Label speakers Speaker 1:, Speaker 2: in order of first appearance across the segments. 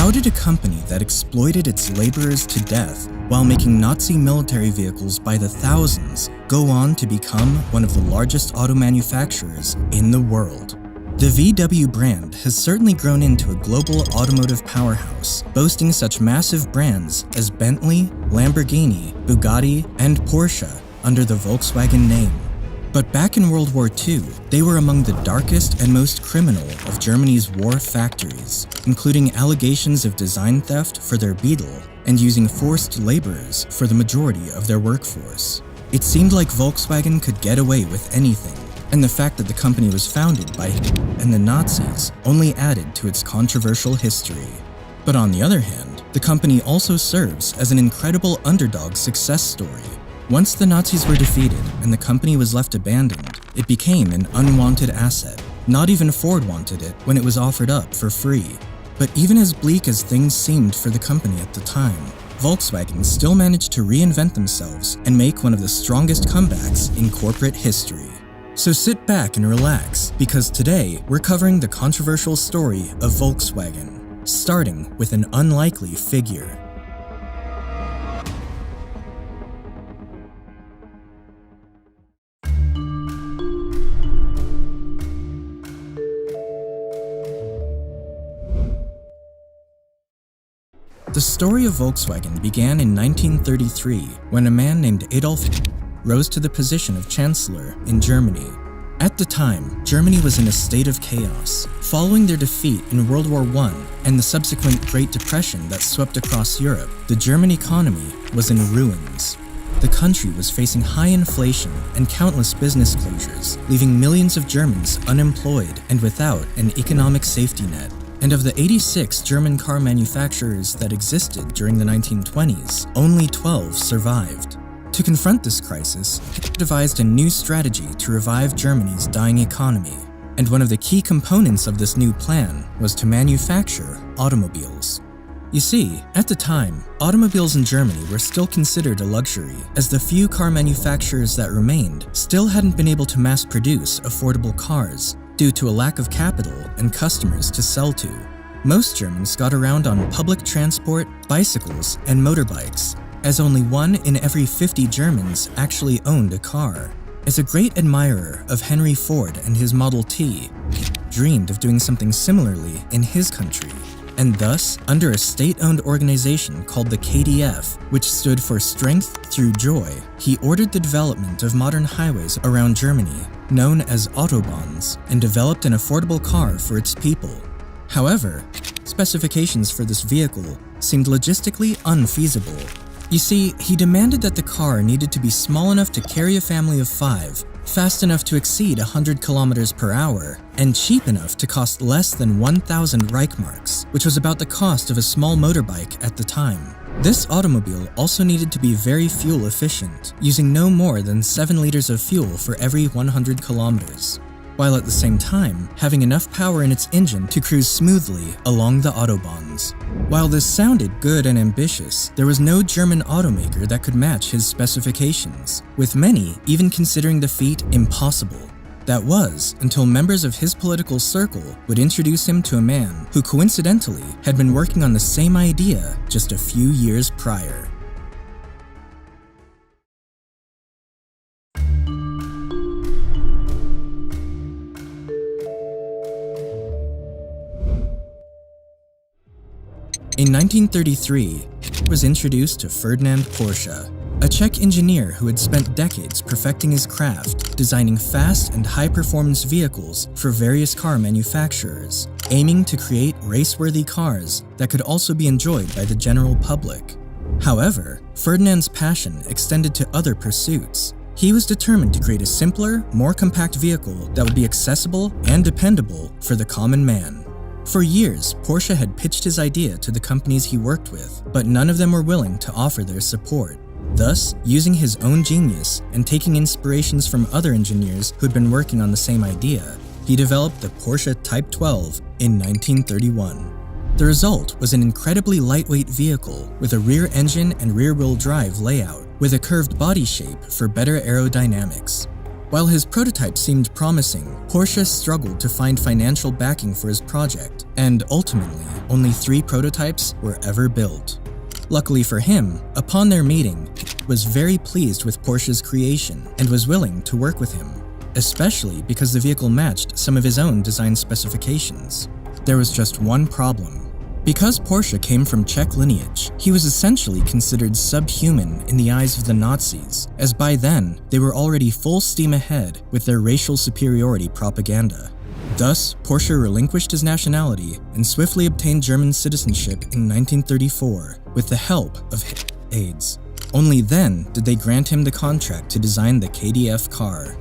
Speaker 1: How did a company that exploited its laborers to death while making Nazi military vehicles by the thousands go on to become one of the largest auto manufacturers in the world? The VW brand has certainly grown into a global automotive powerhouse, boasting such massive brands as Bentley, Lamborghini, Bugatti, and Porsche under the Volkswagen name. But back in World War II, they were among the darkest and most criminal of Germany's war factories, including allegations of design theft for their Beetle and using forced laborers for the majority of their workforce. It seemed like Volkswagen could get away with anything, and the fact that the company was founded by Hitler and the Nazis only added to its controversial history. But on the other hand, the company also serves as an incredible underdog success story. Once the Nazis were defeated and the company was left abandoned, it became an unwanted asset. Not even Ford wanted it when it was offered up for free. But even as bleak as things seemed for the company at the time, Volkswagen still managed to reinvent themselves and make one of the strongest comebacks in corporate history. So sit back and relax, because today we're covering the controversial story of Volkswagen, starting with an unlikely figure. The story of Volkswagen began in 1933 when a man named Adolf Hitler rose to the position of Chancellor in Germany. At the time, Germany was in a state of chaos. Following their defeat in World War I and the subsequent Great Depression that swept across Europe, the German economy was in ruins. The country was facing high inflation and countless business closures, leaving millions of Germans unemployed and without an economic safety net. And of the 86 German car manufacturers that existed during the 1920s, only 12 survived. To confront this crisis, Hitler devised a new strategy to revive Germany's dying economy, and one of the key components of this new plan was to manufacture automobiles. You see, at the time, automobiles in Germany were still considered a luxury, as the few car manufacturers that remained still hadn't been able to mass-produce affordable cars due to a lack of capital and customers to sell to. Most Germans got around on public transport, bicycles, and motorbikes, as only 1 in every 50 Germans actually owned a car. As a great admirer of Henry Ford and his Model T, he dreamed of doing something similarly in his country, and thus, under a state-owned organization called the KDF, which stood for Strength Through Joy, he ordered the development of modern highways around Germany, known as Autobahns, and developed an affordable car for its people. However, specifications for this vehicle seemed logistically unfeasible. You see, he demanded that the car needed to be small enough to carry a family of 5, fast enough to exceed 100 kilometers per hour, and cheap enough to cost less than 1,000 Reichmarks, which was about the cost of a small motorbike at the time. This automobile also needed to be very fuel efficient, using no more than 7 liters of fuel for every 100 kilometers, while at the same time having enough power in its engine to cruise smoothly along the Autobahns. While this sounded good and ambitious, there was no German automaker that could match his specifications, with many even considering the feat impossible. That was until members of his political circle would introduce him to a man who coincidentally had been working on the same idea just a few years prior. In 1933, Hitler was introduced to Ferdinand Porsche, a Czech engineer who had spent decades perfecting his craft, designing fast and high-performance vehicles for various car manufacturers, aiming to create race-worthy cars that could also be enjoyed by the general public. However, Ferdinand's passion extended to other pursuits. He was determined to create a simpler, more compact vehicle that would be accessible and dependable for the common man. For years, Porsche had pitched his idea to the companies he worked with, but none of them were willing to offer their support. Thus, using his own genius and taking inspirations from other engineers who'd been working on the same idea, he developed the Porsche Type 12 in 1931. The result was an incredibly lightweight vehicle with a rear engine and rear-wheel drive layout, with a curved body shape for better aerodynamics. While his prototype seemed promising, Porsche struggled to find financial backing for his project, and ultimately, only 3 prototypes were ever built. Luckily for him, upon their meeting, he was very pleased with Porsche's creation and was willing to work with him, especially because the vehicle matched some of his own design specifications. There was just one problem. Because Porsche came from Czech lineage, he was essentially considered subhuman in the eyes of the Nazis, as by then, they were already full steam ahead with their racial superiority propaganda. Thus, Porsche relinquished his nationality and swiftly obtained German citizenship in 1934 with the help of aides. Only then did they grant him the contract to design the KDF car.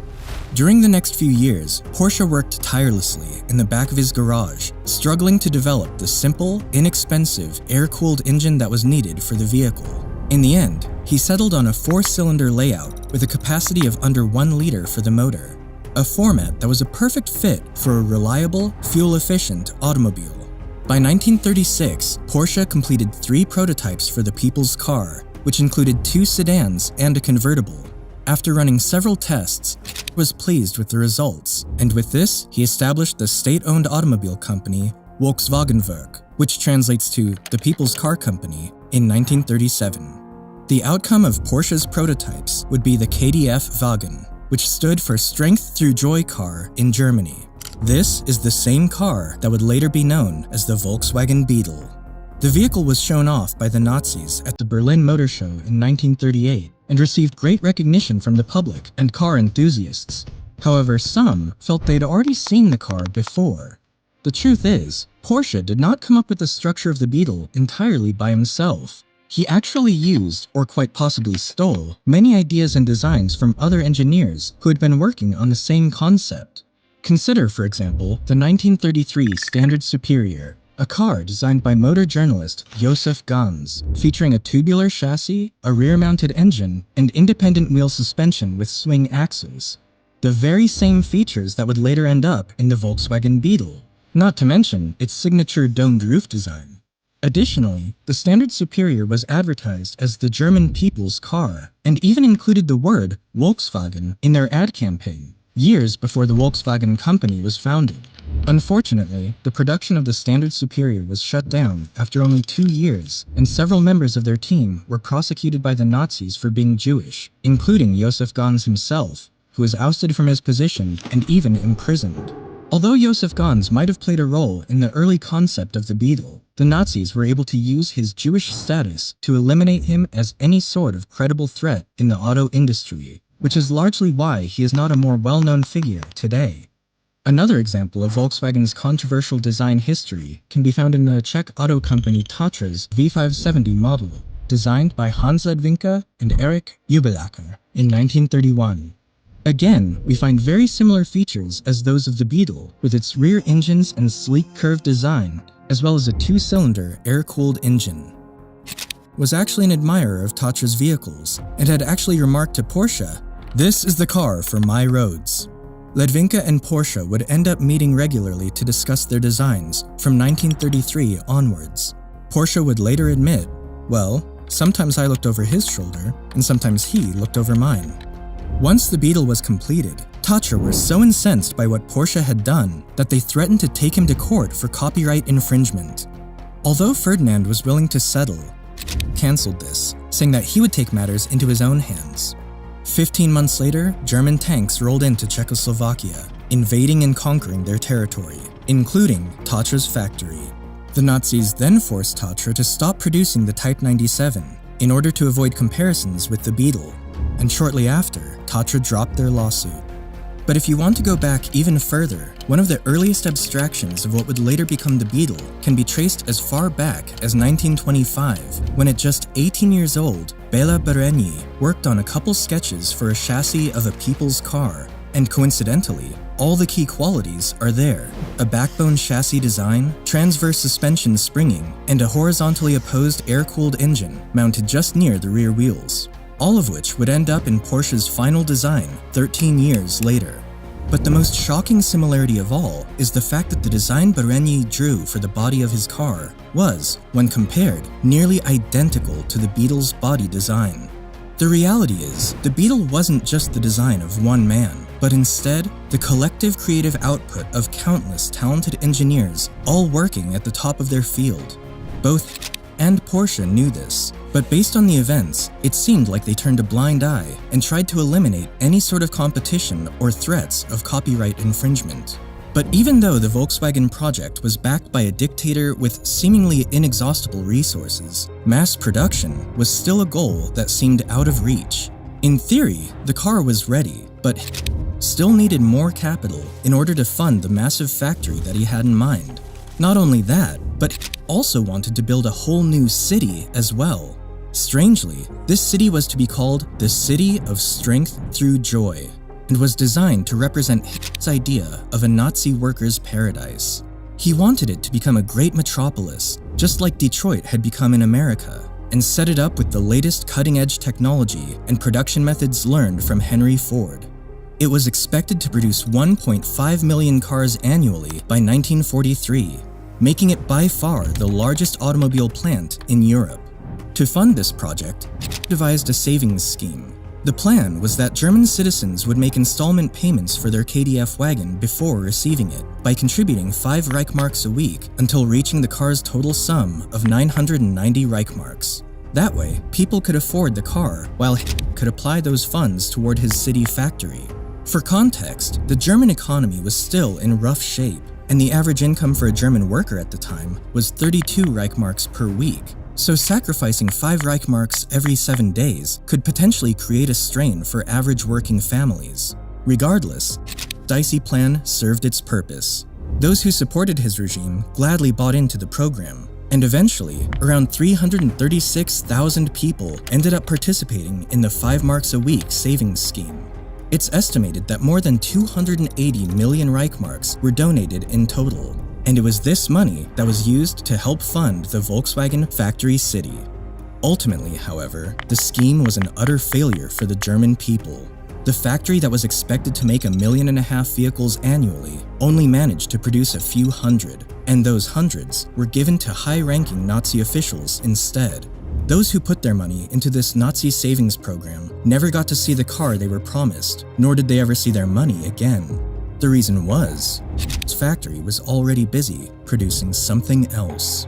Speaker 1: During the next few years, Porsche worked tirelessly in the back of his garage, struggling to develop the simple, inexpensive, air-cooled engine that was needed for the vehicle. In the end, he settled on a 4-cylinder layout with a capacity of under 1 liter for the motor, a format that was a perfect fit for a reliable, fuel-efficient automobile. By 1936, Porsche completed 3 prototypes for the People's Car, which included 2 sedans and a convertible. After running several tests, he was pleased with the results, and with this, he established the state-owned automobile company Volkswagen Group, which translates to the People's Car Company, in 1937. The outcome of Porsche's prototypes would be the KDF Wagen, which stood for Strength Through Joy car in Germany. This is the same car that would later be known as the Volkswagen Beetle. The vehicle was shown off by the Nazis at the Berlin Motor Show in 1938 and received great recognition from the public and car enthusiasts. However, some felt they'd already seen the car before. The truth is, Porsche did not come up with the structure of the Beetle entirely by himself. He actually used, or quite possibly stole, many ideas and designs from other engineers who had been working on the same concept. Consider, for example, the 1933 Standard Superior, a car designed by motor journalist Joseph Ganz, featuring a tubular chassis, a rear-mounted engine, and independent wheel suspension with swing axles. The very same features that would later end up in the Volkswagen Beetle, not to mention its signature domed roof design. Additionally, the Standard Superior was advertised as the German people's car, and even included the word Volkswagen in their ad campaign, years before the Volkswagen Company was founded. Unfortunately, the production of the Standard Superior was shut down after only 2 years, and several members of their team were prosecuted by the Nazis for being Jewish, including Joseph Ganz himself, who was ousted from his position and even imprisoned. Although Joseph Ganz might have played a role in the early concept of the Beetle, the Nazis were able to use his Jewish status to eliminate him as any sort of credible threat in the auto industry, which is largely why he is not a more well-known figure today. Another example of Volkswagen's controversial design history can be found in the Czech auto company Tatra's V570 model, designed by Hans Ledvinka and Erich Jubelacker in 1931. Again, we find very similar features as those of the Beetle, with its rear engines and sleek curved design, as well as a 2-cylinder air-cooled engine. Was actually an admirer of Tatra's vehicles, and had actually remarked to Porsche, "This is the car for my roads." Ledvinka and Porsche would end up meeting regularly to discuss their designs from 1933 onwards. Porsche would later admit, "Well, sometimes I looked over his shoulder, and sometimes he looked over mine." Once the Beetle was completed, Tatra were so incensed by what Porsche had done that they threatened to take him to court for copyright infringement. Although Ferdinand was willing to settle, cancelled this, saying that he would take matters into his own hands. 15 months later, German tanks rolled into Czechoslovakia, invading and conquering their territory, including Tatra's factory. The Nazis then forced Tatra to stop producing the Type 97 in order to avoid comparisons with the Beetle, and shortly after, Tatra dropped their lawsuit. But if you want to go back even further, one of the earliest abstractions of what would later become the Beetle can be traced as far back as 1925, when at just 18 years old, Béla Barényi worked on a couple sketches for a chassis of a people's car, and coincidentally, all the key qualities are there: a backbone chassis design, transverse suspension springing, and a horizontally opposed air-cooled engine mounted just near the rear wheels, all of which would end up in Porsche's final design 13 years later. But the most shocking similarity of all is the fact that the design Barényi drew for the body of his car was, when compared, nearly identical to the Beetle's body design. The reality is, the Beetle wasn't just the design of one man, but but instead the collective creative output of countless talented engineers all working at the top of their field. Both and Porsche knew this, but based on the events, it seemed like they turned a blind eye and tried to eliminate any sort of competition or threats of copyright infringement. But even though the Volkswagen project was backed by a dictator with seemingly inexhaustible resources, mass production was still a goal that seemed out of reach. In theory, the car was ready, but still needed more capital in order to fund the massive factory that he had in mind. Not only that, but also wanted to build a whole new city as well. Strangely, this city was to be called the City of Strength Through Joy, and was designed to represent his idea of a Nazi worker's paradise. He wanted it to become a great metropolis, just like Detroit had become in America, and set it up with the latest cutting-edge technology and production methods learned from Henry Ford. It was expected to produce 1.5 million cars annually by 1943, making it by far the largest automobile plant in Europe. To fund this project, he devised a savings scheme. The plan was that German citizens would make installment payments for their KDF wagon before receiving it, by contributing 5 Reichmarks a week until reaching the car's total sum of 990 Reichmarks. That way, people could afford the car, while he could apply those funds toward his city factory. For context, the German economy was still in rough shape, and the average income for a German worker at the time was 32 Reichmarks per week. So sacrificing 5 Reichmarks every 7 days could potentially create a strain for average working families. Regardless, his dicey plan served its purpose. Those who supported his regime gladly bought into the program, and eventually, around 336,000 people ended up participating in the 5 marks a week savings scheme. It's estimated that more than 280 million Reichmarks were donated in total, and it was this money that was used to help fund the Volkswagen factory city. Ultimately, however, the scheme was an utter failure for the German people. The factory that was expected to make 1.5 million vehicles annually only managed to produce a few hundred, and those hundreds were given to high-ranking Nazi officials instead. Those who put their money into this Nazi savings program never got to see the car they were promised, nor did they ever see their money again. The reason was, his factory was already busy producing something else.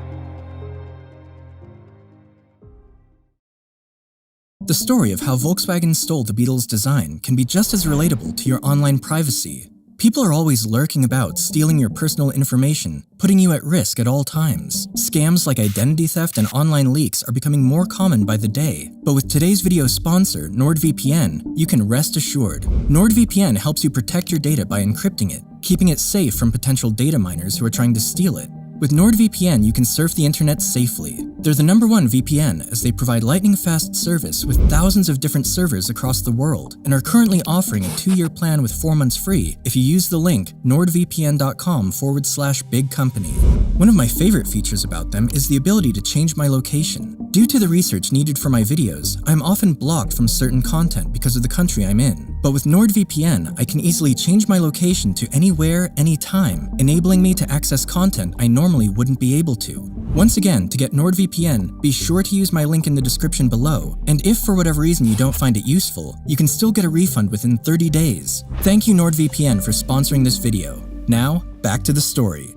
Speaker 1: The story of how Volkswagen stole the Beetle's design can be just as relatable to your online privacy. People are always lurking about, stealing your personal information, putting you at risk at all times. Scams like identity theft and online leaks are becoming more common by the day. But with today's video sponsor, NordVPN, you can rest assured. NordVPN helps you protect your data by encrypting it, keeping it safe from potential data miners who are trying to steal it. With NordVPN, you can surf the internet safely. They're the #1 VPN as they provide lightning-fast service with thousands of different servers across the world, and are currently offering a 2-year plan with 4 months free if you use the link nordvpn.com/bigcompany. One of my favorite features about them is the ability to change my location. Due to the research needed for my videos, I'm often blocked from certain content because of the country I'm in. But with NordVPN, I can easily change my location to anywhere, anytime, enabling me to access content I normally wouldn't be able to. Once again, to get NordVPN, be sure to use my link in the description below, and if for whatever reason you don't find it useful, you can still get a refund within 30 days. Thank you NordVPN for sponsoring this video. Now, back to the story.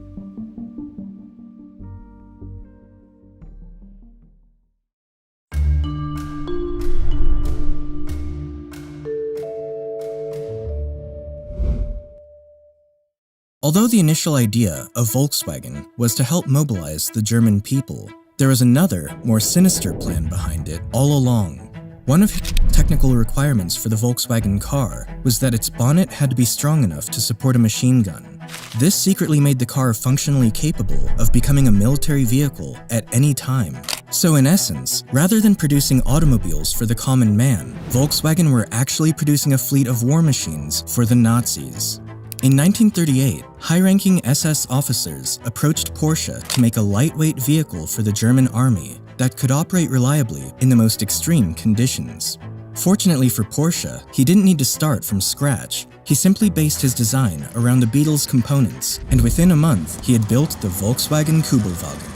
Speaker 1: Although the initial idea of Volkswagen was to help mobilize the German people, there was another, more sinister plan behind it all along. One of the technical requirements for the Volkswagen car was that its bonnet had to be strong enough to support a machine gun. This secretly made the car functionally capable of becoming a military vehicle at any time. So in essence, rather than producing automobiles for the common man, Volkswagen were actually producing a fleet of war machines for the Nazis. In 1938, high-ranking SS officers approached Porsche to make a lightweight vehicle for the German army that could operate reliably in the most extreme conditions. Fortunately for Porsche, he didn't need to start from scratch. He simply based his design around the Beetle's components, and within a month, he had built the Volkswagen Kubelwagen.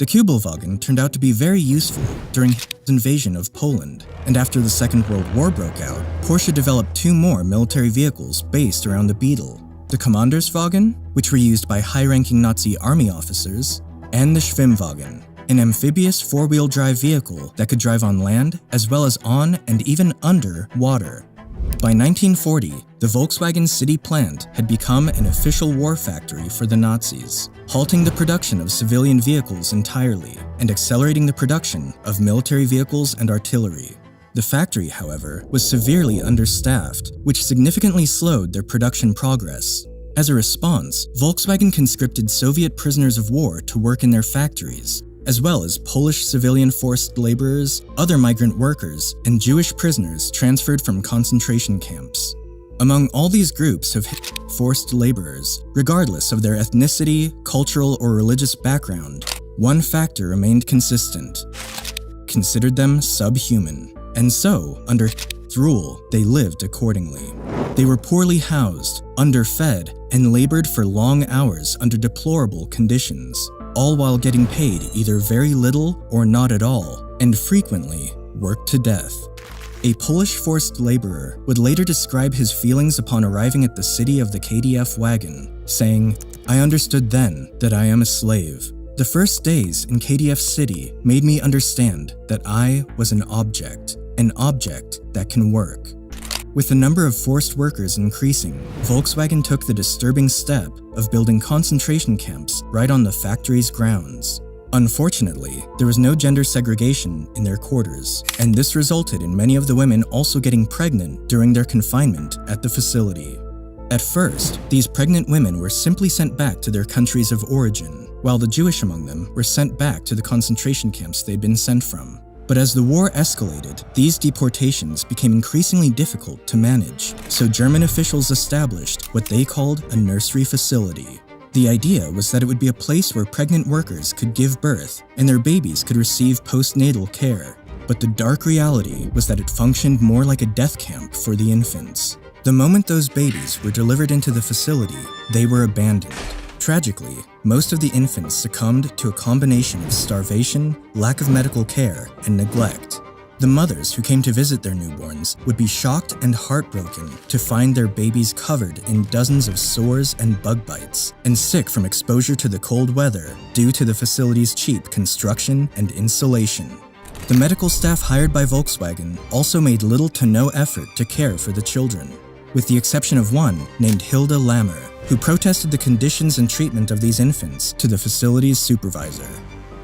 Speaker 1: The Kubelwagen turned out to be very useful during Hitler's invasion of Poland, and after the Second World War broke out, Porsche developed two more military vehicles based around the Beetle: the Kommanderswagen, which were used by high-ranking Nazi army officers, and the Schwimmwagen, an amphibious four-wheel drive vehicle that could drive on land as well as on and even under water. By 1940, the Volkswagen City plant had become an official war factory for the Nazis, halting the production of civilian vehicles entirely and accelerating the production of military vehicles and artillery. The factory, however, was severely understaffed, which significantly slowed their production progress. As a response, Volkswagen conscripted Soviet prisoners of war to work in their factories, as well as Polish civilian forced laborers, other migrant workers, and Jewish prisoners transferred from concentration camps. Among all these groups of forced laborers, regardless of their ethnicity, cultural, or religious background, one factor remained consistent: considered them subhuman. And so, under Hitler's rule, they lived accordingly. They were poorly housed, underfed, and labored for long hours under deplorable conditions, all while getting paid either very little or not at all, and frequently worked to death. A Polish forced laborer would later describe his feelings upon arriving at the city of the KDF wagon, saying, "I understood then that I am a slave. The first days in KDF City made me understand that I was an object that can work." With the number of forced workers increasing, Volkswagen took the disturbing step of building concentration camps right on the factory's grounds. Unfortunately, there was no gender segregation in their quarters, and this resulted in many of the women also getting pregnant during their confinement at the facility. At first, these pregnant women were simply sent back to their countries of origin, while the Jewish among them were sent back to the concentration camps they'd been sent from. But as the war escalated, these deportations became increasingly difficult to manage, so German officials established what they called a nursery facility. The idea was that it would be a place where pregnant workers could give birth and their babies could receive postnatal care. But the dark reality was that it functioned more like a death camp for the infants. The moment those babies were delivered into the facility, they were abandoned. Tragically, most of the infants succumbed to a combination of starvation, lack of medical care, and neglect. The mothers who came to visit their newborns would be shocked and heartbroken to find their babies covered in dozens of sores and bug bites, and sick from exposure to the cold weather due to the facility's cheap construction and insulation. The medical staff hired by Volkswagen also made little to no effort to care for the children, with the exception of one named Hilda Lammer, who protested the conditions and treatment of these infants to the facility's supervisor.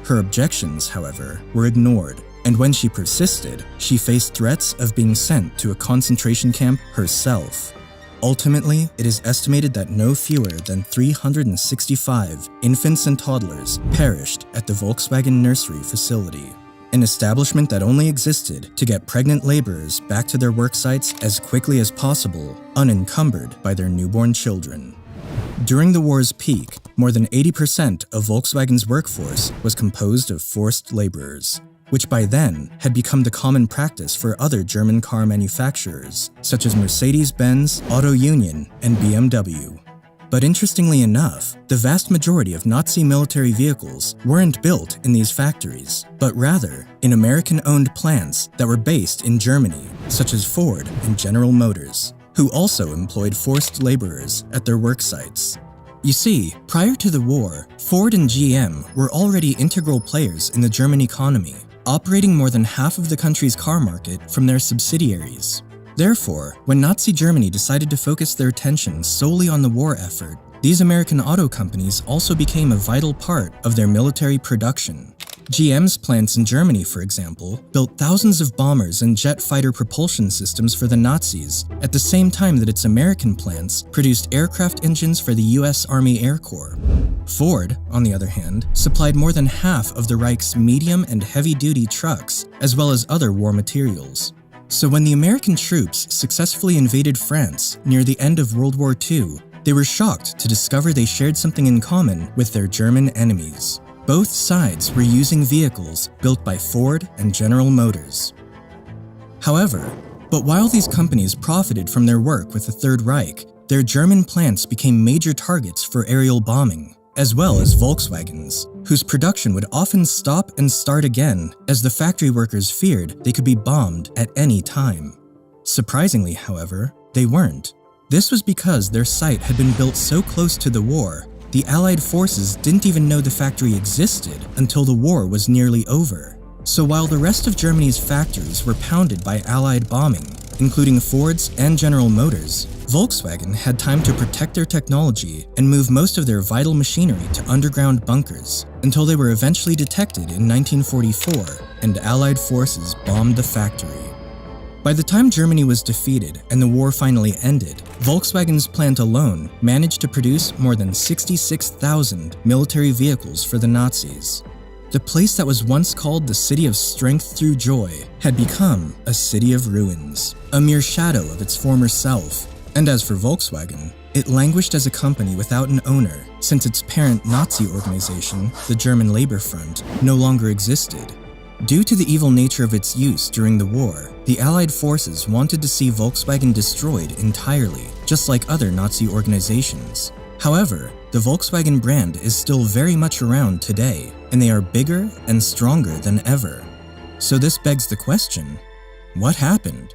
Speaker 1: Her objections, however, were ignored, and when she persisted, she faced threats of being sent to a concentration camp herself. Ultimately, it is estimated that no fewer than 365 infants and toddlers perished at the Volkswagen nursery facility, an establishment that only existed to get pregnant laborers back to their work sites as quickly as possible, unencumbered by their newborn children. During the war's peak, more than 80% of Volkswagen's workforce was composed of forced laborers, which by then had become the common practice for other German car manufacturers, such as Mercedes-Benz, Auto Union, and BMW. But interestingly enough, the vast majority of Nazi military vehicles weren't built in these factories, but rather in American-owned plants that were based in Germany, such as Ford and General Motors, who also employed forced laborers at their work sites. You see, prior to the war, Ford and GM were already integral players in the German economy, operating more than half of the country's car market from their subsidiaries. Therefore, when Nazi Germany decided to focus their attention solely on the war effort, these American auto companies also became a vital part of their military production. GM's plants in Germany, for example, built thousands of bombers and jet fighter propulsion systems for the Nazis, at the same time that its American plants produced aircraft engines for the US Army Air Corps. Ford, on the other hand, supplied more than half of the Reich's medium and heavy-duty trucks, as well as other war materials. So when the American troops successfully invaded France near the end of World War II, they were shocked to discover they shared something in common with their German enemies. Both sides were using vehicles built by Ford and General Motors. However, while these companies profited from their work with the Third Reich, their German plants became major targets for aerial bombing, as well as Volkswagen's, whose production would often stop and start again as the factory workers feared they could be bombed at any time. Surprisingly, however, they weren't. This was because their site had been built so close to the war, the Allied forces didn't even know the factory existed until the war was nearly over. So while the rest of Germany's factories were pounded by Allied bombing, including Ford's and General Motors, Volkswagen had time to protect their technology and move most of their vital machinery to underground bunkers until they were eventually detected in 1944 and Allied forces bombed the factory. By the time Germany was defeated and the war finally ended, Volkswagen's plant alone managed to produce more than 66,000 military vehicles for the Nazis. The place that was once called the City of Strength Through Joy had become a city of ruins, a mere shadow of its former self. And as for Volkswagen, it languished as a company without an owner since its parent Nazi organization, the German Labor Front, no longer existed. Due to the evil nature of its use during the war, the Allied forces wanted to see Volkswagen destroyed entirely, just like other Nazi organizations. However, the Volkswagen brand is still very much around today, and they are bigger and stronger than ever. So this begs the question, what happened?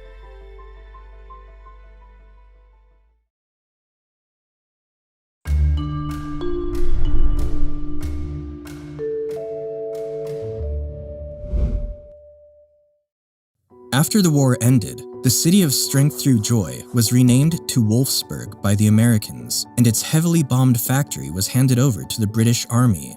Speaker 1: After the war ended, the City of Strength Through Joy was renamed to Wolfsburg by the Americans, and its heavily bombed factory was handed over to the British Army.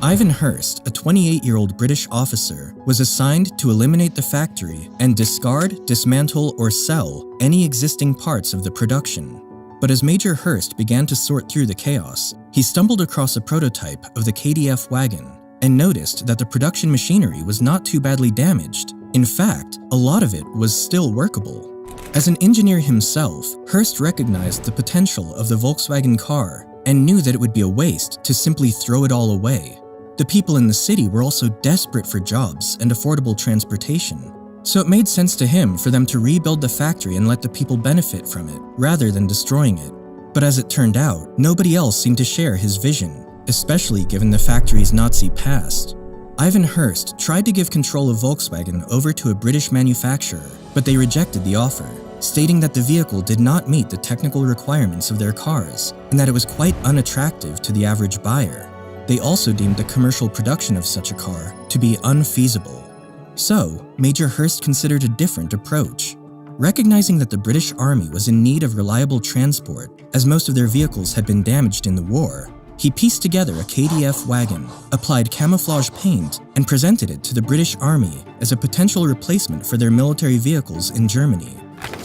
Speaker 1: Ivan Hurst, a 28-year-old British officer, was assigned to eliminate the factory and discard, dismantle, or sell any existing parts of the production. But as Major Hurst began to sort through the chaos, he stumbled across a prototype of the KDF wagon and noticed that the production machinery was not too badly damaged. In fact, a lot of it was still workable. As an engineer himself, Hurst recognized the potential of the Volkswagen car and knew that it would be a waste to simply throw it all away. The people in the city were also desperate for jobs and affordable transportation, so it made sense to him for them to rebuild the factory and let the people benefit from it, rather than destroying it. But as it turned out, nobody else seemed to share his vision, especially given the factory's Nazi past. Ivan Hurst tried to give control of Volkswagen over to a British manufacturer, but they rejected the offer, stating that the vehicle did not meet the technical requirements of their cars and that it was quite unattractive to the average buyer. They also deemed the commercial production of such a car to be unfeasible. So, Major Hurst considered a different approach. Recognizing that the British Army was in need of reliable transport, as most of their vehicles had been damaged in the war, he pieced together a KDF wagon, applied camouflage paint, and presented it to the British Army as a potential replacement for their military vehicles in Germany.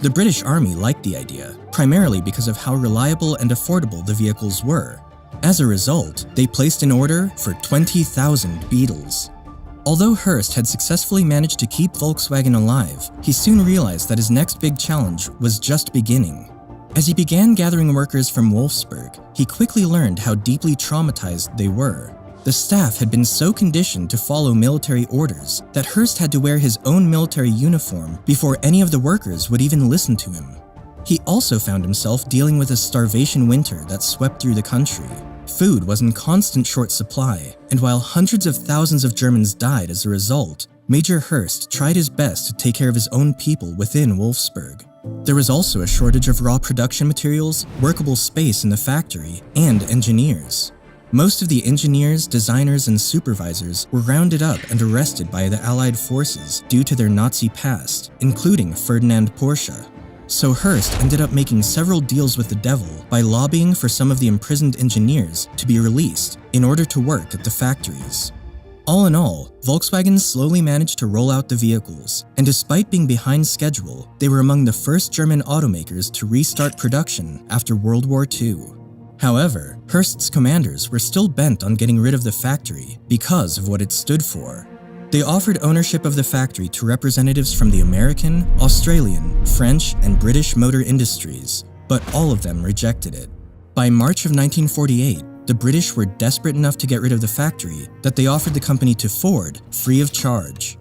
Speaker 1: The British Army liked the idea, primarily because of how reliable and affordable the vehicles were. As a result, they placed an order for 20,000 Beetles. Although Hurst had successfully managed to keep Volkswagen alive, he soon realized that his next big challenge was just beginning. As he began gathering workers from Wolfsburg, he quickly learned how deeply traumatized they were. The staff had been so conditioned to follow military orders that Hurst had to wear his own military uniform before any of the workers would even listen to him. He also found himself dealing with a starvation winter that swept through the country. Food was in constant short supply, and while hundreds of thousands of Germans died as a result, Major Hurst tried his best to take care of his own people within Wolfsburg. There was also a shortage of raw production materials, workable space in the factory, and engineers. Most of the engineers, designers, and supervisors were rounded up and arrested by the Allied forces due to their Nazi past, including Ferdinand Porsche. So Hurst ended up making several deals with the devil by lobbying for some of the imprisoned engineers to be released in order to work at the factories. All in all, Volkswagen slowly managed to roll out the vehicles, and despite being behind schedule, they were among the first German automakers to restart production after World War II. However, Hurst's commanders were still bent on getting rid of the factory because of what it stood for. They offered ownership of the factory to representatives from the American, Australian, French, and British motor industries, but all of them rejected it. By March of 1948, the British were desperate enough to get rid of the factory that they offered the company to Ford free of charge.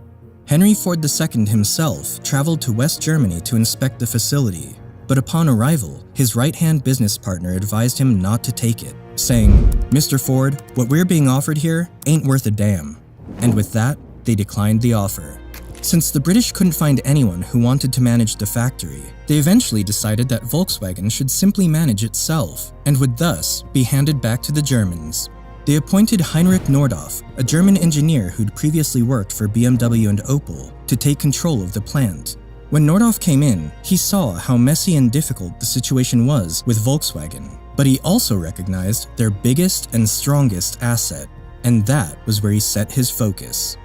Speaker 1: Henry Ford II himself traveled to West Germany to inspect the facility, but upon arrival, his right-hand business partner advised him not to take it, saying, "Mr. Ford, what we're being offered here ain't worth a damn." And with that, they declined the offer. Since the British couldn't find anyone who wanted to manage the factory, they eventually decided that Volkswagen should simply manage itself, and would thus be handed back to the Germans. They appointed Heinrich Nordhoff, a German engineer who'd previously worked for BMW and Opel, to take control of the plant. When Nordhoff came in, he saw how messy and difficult the situation was with Volkswagen, but he also recognized their biggest and strongest asset, and that was where he set his focus.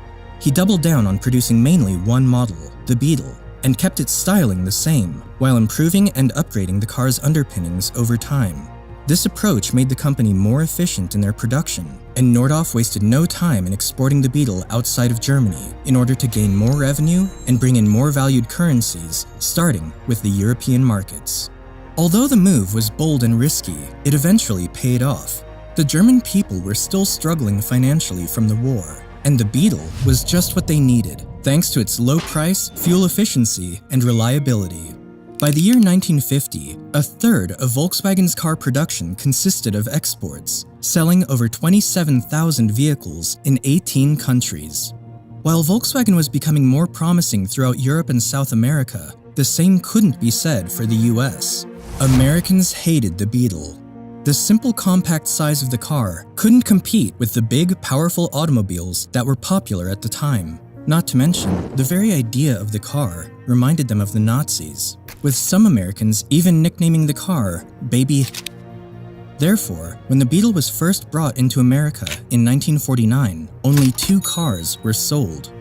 Speaker 1: He doubled down on producing mainly one model, the Beetle, and kept its styling the same, while improving and upgrading the car's underpinnings over time. This approach made the company more efficient in their production, and Nordhoff wasted no time in exporting the Beetle outside of Germany in order to gain more revenue and bring in more valued currencies, starting with the European markets. Although the move was bold and risky, it eventually paid off. The German people were still struggling financially from the war, and the Beetle was just what they needed, thanks to its low price, fuel efficiency, and reliability. By the year 1950, a third of Volkswagen's car production consisted of exports, selling over 27,000 vehicles in 18 countries. While Volkswagen was becoming more promising throughout Europe and South America, the same couldn't be said for the US. Americans hated the Beetle. The simple compact size of the car couldn't compete with the big, powerful automobiles that were popular at the time. Not to mention, the very idea of the car reminded them of the Nazis, with some Americans even nicknaming the car Baby. Therefore, when the Beetle was first brought into America in 1949, only 2 cars were sold.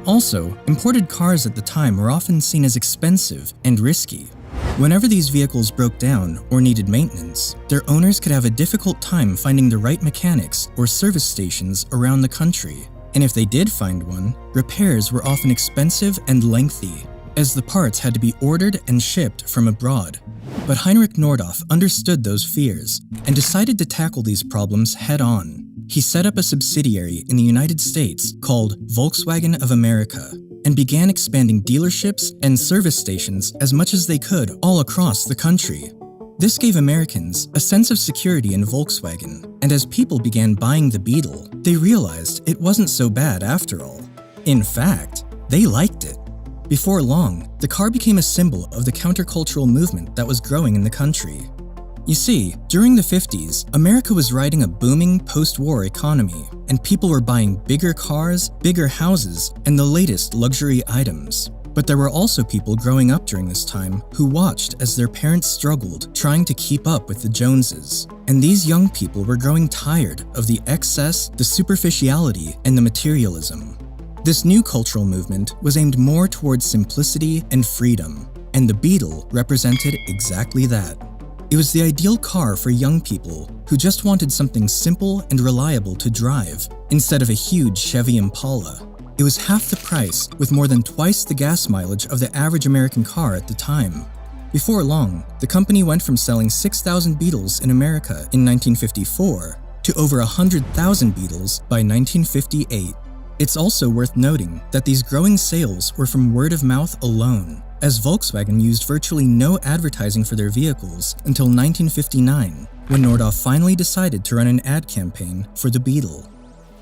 Speaker 1: Also, imported cars at the time were often seen as expensive and risky. Whenever these vehicles broke down or needed maintenance, their owners could have a difficult time finding the right mechanics or service stations around the country. And if they did find one, repairs were often expensive and lengthy, as the parts had to be ordered and shipped from abroad. But Heinrich Nordhoff understood those fears and decided to tackle these problems head-on. He set up a subsidiary in the United States called Volkswagen of America and began expanding dealerships and service stations as much as they could all across the country. This gave Americans a sense of security in Volkswagen, and as people began buying the Beetle, they realized it wasn't so bad after all. In fact, they liked it. Before long, the car became a symbol of the countercultural movement that was growing in the country. You see, during the 50s, America was riding a booming post-war economy, and people were buying bigger cars, bigger houses, and the latest luxury items. But there were also people growing up during this time who watched as their parents struggled trying to keep up with the Joneses. And these young people were growing tired of the excess, the superficiality, and the materialism. This new cultural movement was aimed more towards simplicity and freedom, and the Beetle represented exactly that. It was the ideal car for young people who just wanted something simple and reliable to drive, instead of a huge Chevy Impala. It was half the price, with more than twice the gas mileage of the average American car at the time. Before long, the company went from selling 6,000 Beetles in America in 1954 to over 100,000 Beetles by 1958. It's also worth noting that these growing sales were from word of mouth alone, as Volkswagen used virtually no advertising for their vehicles until 1959, when Nordhoff finally decided to run an ad campaign for the Beetle.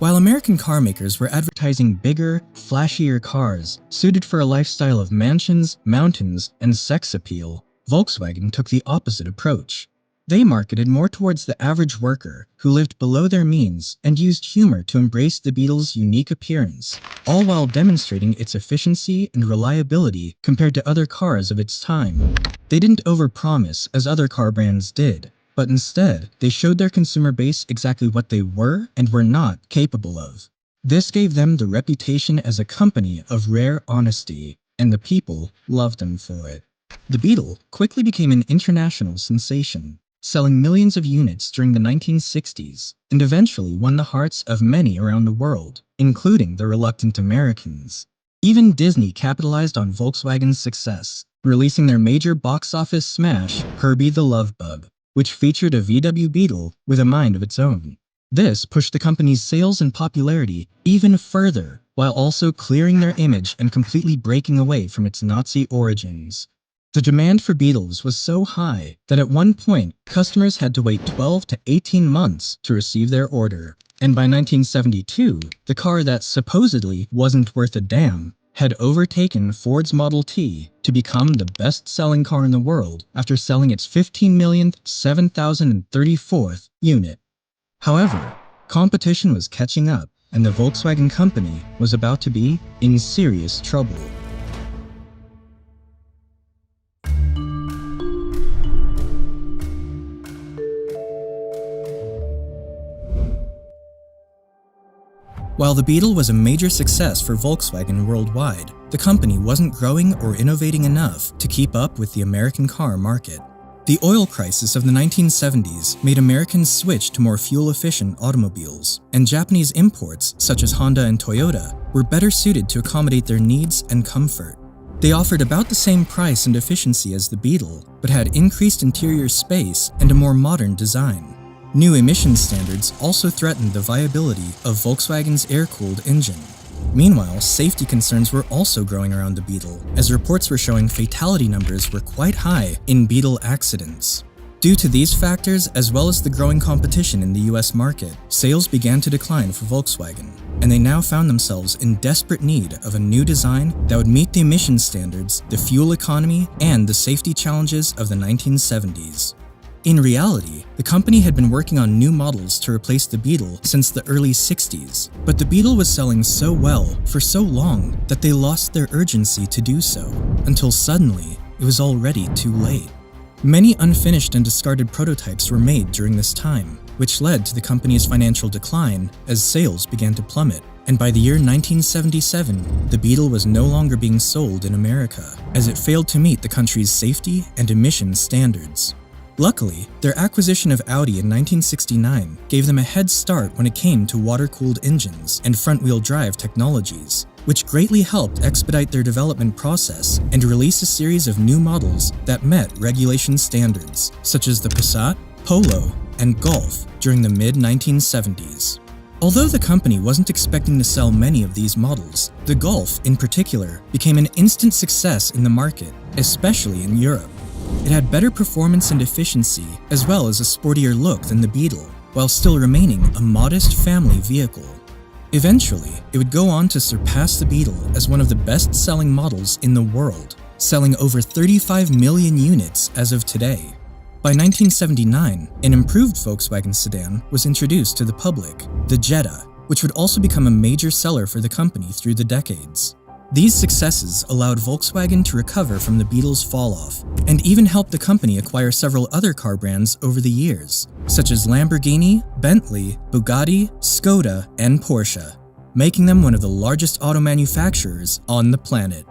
Speaker 1: While American car makers were advertising bigger, flashier cars suited for a lifestyle of mansions, mountains, and sex appeal, Volkswagen took the opposite approach. They marketed more towards the average worker who lived below their means and used humor to embrace the Beetle's unique appearance, all while demonstrating its efficiency and reliability compared to other cars of its time. They didn't overpromise as other car brands did, but instead, they showed their consumer base exactly what they were and were not capable of. This gave them the reputation as a company of rare honesty, and the people loved them for it. The Beetle quickly became an international sensation, selling millions of units during the 1960s, and eventually won the hearts of many around the world, including the reluctant Americans. Even Disney capitalized on Volkswagen's success, releasing their major box office smash, Herbie the Love Bug, which featured a VW Beetle with a mind of its own. This pushed the company's sales and popularity even further, while also clearing their image and completely breaking away from its Nazi origins. The demand for Beetles was so high that at one point, customers had to wait 12 to 18 months to receive their order. And by 1972, the car that supposedly wasn't worth a damn had overtaken Ford's Model T to become the best-selling car in the world after selling its 15,007,034th unit. However, competition was catching up, and the Volkswagen company was about to be in serious trouble. While the Beetle was a major success for Volkswagen worldwide, the company wasn't growing or innovating enough to keep up with the American car market. The oil crisis of the 1970s made Americans switch to more fuel-efficient automobiles, and Japanese imports, such as Honda and Toyota, were better suited to accommodate their needs and comfort. They offered about the same price and efficiency as the Beetle, but had increased interior space and a more modern design. New emissions standards also threatened the viability of Volkswagen's air-cooled engine. Meanwhile, safety concerns were also growing around the Beetle, as reports were showing fatality numbers were quite high in Beetle accidents. Due to these factors, as well as the growing competition in the US market, sales began to decline for Volkswagen, and they now found themselves in desperate need of a new design that would meet the emissions standards, the fuel economy, and the safety challenges of the 1970s. In reality, the company had been working on new models to replace the Beetle since the early 60s, but the Beetle was selling so well for so long that they lost their urgency to do so, until suddenly it was already too late. Many unfinished and discarded prototypes were made during this time, which led to the company's financial decline as sales began to plummet, and by the year 1977, the Beetle was no longer being sold in America, as it failed to meet the country's safety and emissions standards. Luckily, their acquisition of Audi in 1969 gave them a head start when it came to water-cooled engines and front-wheel drive technologies, which greatly helped expedite their development process and release a series of new models that met regulation standards, such as the Passat, Polo, and Golf during the mid-1970s. Although the company wasn't expecting to sell many of these models, the Golf, in particular, became an instant success in the market, especially in Europe. It had better performance and efficiency, as well as a sportier look than the Beetle, while still remaining a modest family vehicle. Eventually, it would go on to surpass the Beetle as one of the best-selling models in the world, selling over 35 million units as of today. By 1979, an improved Volkswagen sedan was introduced to the public, the Jetta, which would also become a major seller for the company through the decades. These successes allowed Volkswagen to recover from the Beetle's fall-off, and even helped the company acquire several other car brands over the years, such as Lamborghini, Bentley, Bugatti, Skoda, and Porsche, making them one of the largest auto manufacturers on the planet.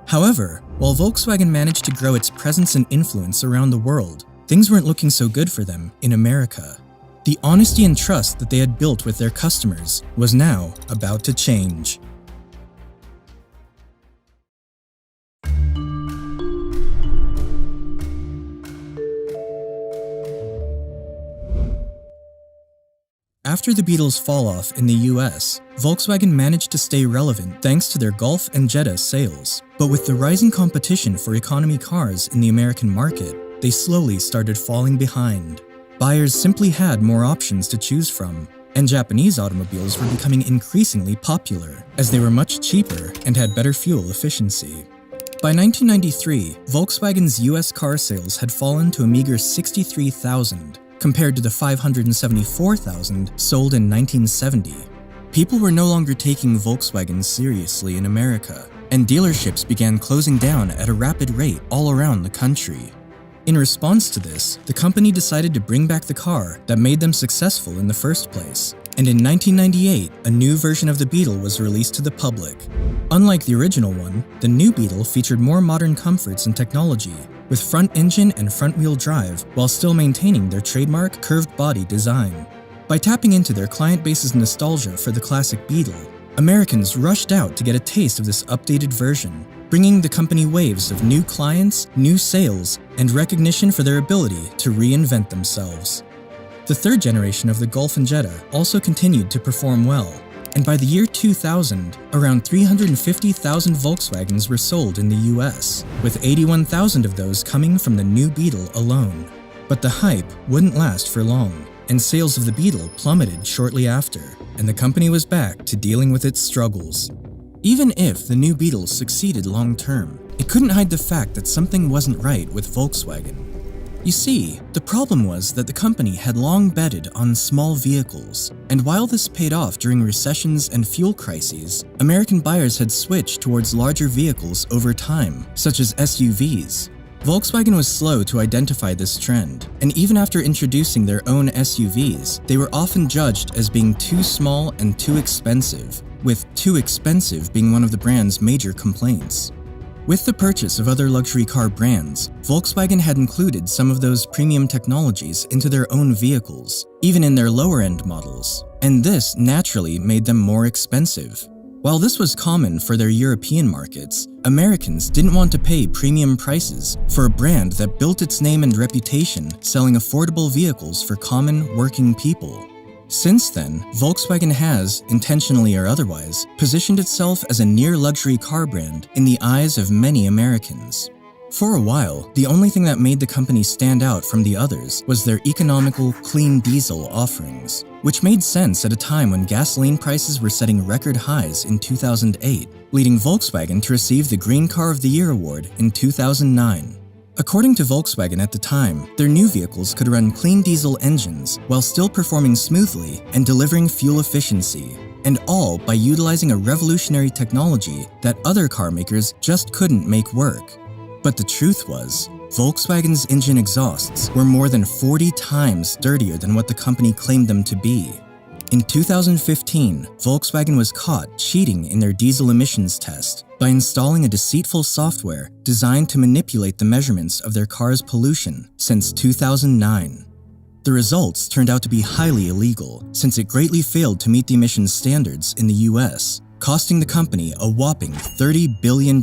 Speaker 1: However, while Volkswagen managed to grow its presence and influence around the world, things weren't looking so good for them in America. The honesty and trust that they had built with their customers was now about to change. After the Beetle's fall-off in the US, Volkswagen managed to stay relevant thanks to their Golf and Jetta sales. But with the rising competition for economy cars in the American market, they slowly started falling behind. Buyers simply had more options to choose from, and Japanese automobiles were becoming increasingly popular, as they were much cheaper and had better fuel efficiency. By 1993, Volkswagen's US car sales had fallen to a meager 63,000, compared to the 574,000 sold in 1970. People were no longer taking Volkswagen seriously in America, and dealerships began closing down at a rapid rate all around the country. In response to this, the company decided to bring back the car that made them successful in the first place, and in 1998, a new version of the Beetle was released to the public. Unlike the original one, the new Beetle featured more modern comforts and technology, with front engine and front-wheel drive while still maintaining their trademark curved body design. By tapping into their client base's nostalgia for the classic Beetle, Americans rushed out to get a taste of this updated version, bringing the company waves of new clients, new sales, and recognition for their ability to reinvent themselves. The third generation of the Golf and Jetta also continued to perform well, and by the year 2000, around 350,000 Volkswagens were sold in the US, with 81,000 of those coming from the new Beetle alone. But the hype wouldn't last for long, and sales of the Beetle plummeted shortly after, and the company was back to dealing with its struggles. Even if the new Beetle succeeded long-term, it couldn't hide the fact that something wasn't right with Volkswagen. You see, the problem was that the company had long betted on small vehicles, and while this paid off during recessions and fuel crises, American buyers had switched towards larger vehicles over time, such as SUVs. Volkswagen was slow to identify this trend, and even after introducing their own SUVs, they were often judged as being too small and too expensive, with too expensive being one of the brand's major complaints. With the purchase of other luxury car brands, Volkswagen had included some of those premium technologies into their own vehicles, even in their lower-end models, and this naturally made them more expensive. While this was common for their European markets, Americans didn't want to pay premium prices for a brand that built its name and reputation selling affordable vehicles for common, working people. Since then, Volkswagen has, intentionally or otherwise, positioned itself as a near-luxury car brand in the eyes of many Americans. For a while, the only thing that made the company stand out from the others was their economical, clean diesel offerings, which made sense at a time when gasoline prices were setting record highs in 2008, leading Volkswagen to receive the Green Car of the Year award in 2009. According to Volkswagen at the time, their new vehicles could run clean diesel engines while still performing smoothly and delivering fuel efficiency, and all by utilizing a revolutionary technology that other car makers just couldn't make work. But the truth was, Volkswagen's engine exhausts were more than 40 times dirtier than what the company claimed them to be. In 2015, Volkswagen was caught cheating in their diesel emissions test by installing a deceitful software designed to manipulate the measurements of their car's pollution since 2009. The results turned out to be highly illegal, since it greatly failed to meet the emissions standards in the US, costing the company a whopping $30 billion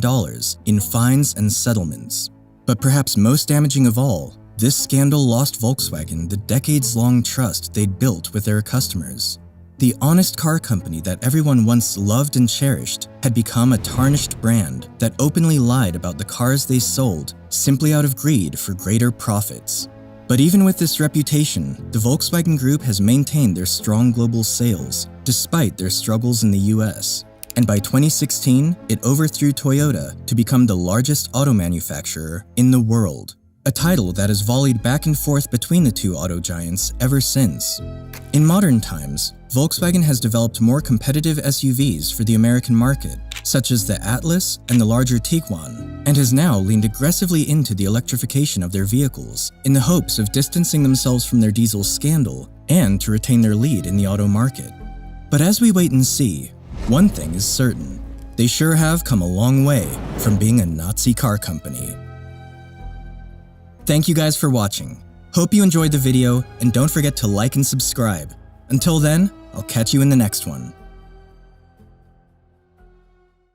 Speaker 1: in fines and settlements. But perhaps most damaging of all, this scandal lost Volkswagen the decades-long trust they'd built with their customers. The honest car company that everyone once loved and cherished had become a tarnished brand that openly lied about the cars they sold simply out of greed for greater profits. But even with this reputation, the Volkswagen Group has maintained their strong global sales despite their struggles in the US. And by 2016, it overthrew Toyota to become the largest auto manufacturer in the world, a title that has volleyed back and forth between the two auto giants ever since. In modern times, Volkswagen has developed more competitive SUVs for the American market, such as the Atlas and the larger Tiguan, and has now leaned aggressively into the electrification of their vehicles in the hopes of distancing themselves from their diesel scandal and to retain their lead in the auto market. But as we wait and see, one thing is certain: they sure have come a long way from being a Nazi car company. Thank you guys for watching. Hope you enjoyed the video, and don't forget to like and subscribe. Until then, I'll catch you in the next one.